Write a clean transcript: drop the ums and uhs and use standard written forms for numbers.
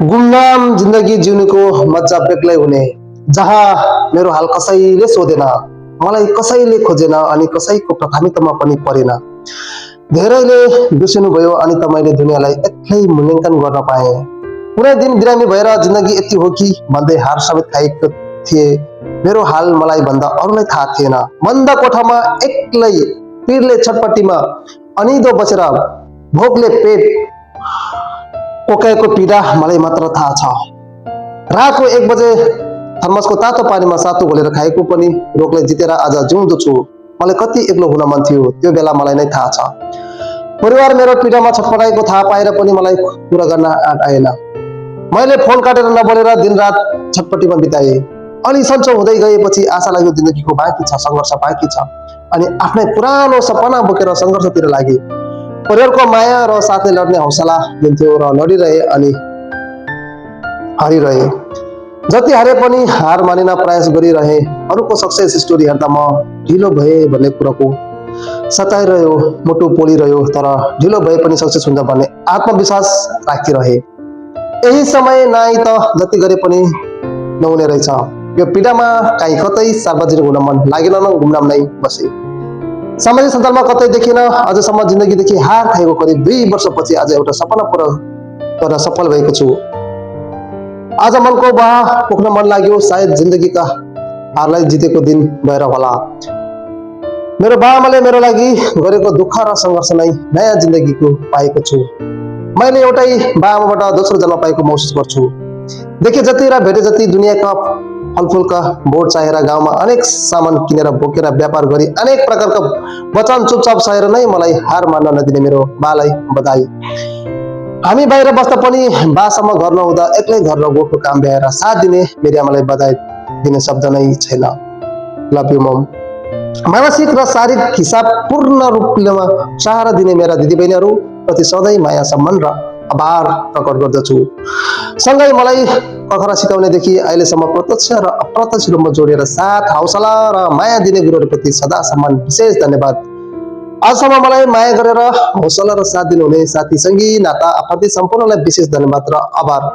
गुमनाम जिन्दगी जिउनुको मजा बेग्लै हुने, जहाँ मेरो हाल कसैले सोधेन, मलाई कसैले खोजेन अनि कसैको प्रथमितमा पनि परेन। धेरैले बिर्सिनु भयो अनि त मैले दुनियाँलाई एक्लै मूल्याङ्कन गर्न पाएँ। कुनै दिन बिरामी भएर जिन्दगी यति हो कि भन्दै हार समेत खाएको थिए। मेरो हाल मलाई भन्दा अरूलाई थाहा थिएन। बन्द कोठामा एक्लै पीरले छटपट्टिमा अनिदो बसेर भोकले पेट कोकाएको पीडा मलाई मात्र थाहा छ। रातको 1 बजे थर्मसको तातो पानीमा सातु घोलेर खाएको पनि रोगलाई जितेर आज जिउँदो छु। मलाई कति एक्लो हुन मन थियो त्यो बेला मलाई नै थाहा छ। परिवार मेरो पीडामा छटपटाएको थाहा पाएर पनि मलाई कुरा गर्न आँट आएन। मैले फोन काटेर नबोलेर दिनरात छटपट्टिमा बिताएँ। अलि सन्चो हुँदै गएपछि आशा लाग्यो जिन्दगीको बाँकी छ, सङ्घर्ष बाँकी छ अनि आफ्नै पुरानो सपना बोकेर सङ्घर्षतिर लागे। परिवारको माया र साथले लड्ने हौसला दिन्थ्यो र लडिरहे अनि हारिरहे। जति हारे पनि हार मानिन प्रयास गरिरहे। अरूको सक्सेस स्टोरी हेर्दा म ढिलो भए भन्ने कुराको सताइरह्यो, मुटु पोलिरह्यो, तर ढिलो भए पनि सक्सेस हुन्छ भन्ने आत्मविश्वास राखिरहे। यही समय नाइ त जति गरे पनि नहुने रहेछ। यो पीडामा काहीँ कतै सार्वजनिक हुन मन लागेन न गुमनाम नै बसे। सामाजिक सञ्जालमा कतै देखिन। अझसम्म जिन्दगीदेखि हार खाएको करिब 2 वर्षपछि आज एउटा सपना पुरा गर्न सफल भएको छु। आज मनको बाह पोख्न मन लाग्यो। सायद जिन्दगीका हारलाई जितेको दिन भएर होला। मेरो बाआमाले मेरो लागि गरेको दुःख र सङ्घर्ष नै नयाँ जिन्दगीको पाएको छु। मैले एउटै बाआमाबाट दोस्रो जन्म पाएको महसुस गर्छु। देखे जति र भेटे जति दुनियाँका फलफुलका बोट चाहेर गाउँमा अनेक सामान किनेर बोकेर व्यापार गरी अनेक प्रकारका वचन चुपचाप सहेर नै मलाई हार मान्न नदिने मेरो बालाई बधाई। हामी बाहिर बस्दा पनि बासम्म घर नहुँदा एक्लै घर र गोठको काम भ्याएर साथ दिने मेरी आमालाई बधाई दिने शब्द नै छैन। लभ यु मम। मानसिक र शारीरिक हिसाब पूर्ण रूपले सहारा दिने मेरा दिदीबहिनीहरू प्रति सधैँ माया, सम्मान र आभार प्रकट गर्दछु। सँगै मलाई कखरा सिकाउनेदेखि अहिलेसम्म प्रत्यक्ष र अप्रत्यक्ष रूपमा जोडिएर साथ, हौसला र माया दिने गुरुहरूप्रति सदा सम्मान, विशेष धन्यवाद। आजसम्म मलाई माया गरेर हौसला र साथ दिनुहुने साथी, सङ्गी, नाता, आफन्ती सम्पूर्णलाई विशेष धन्यवाद र आभार।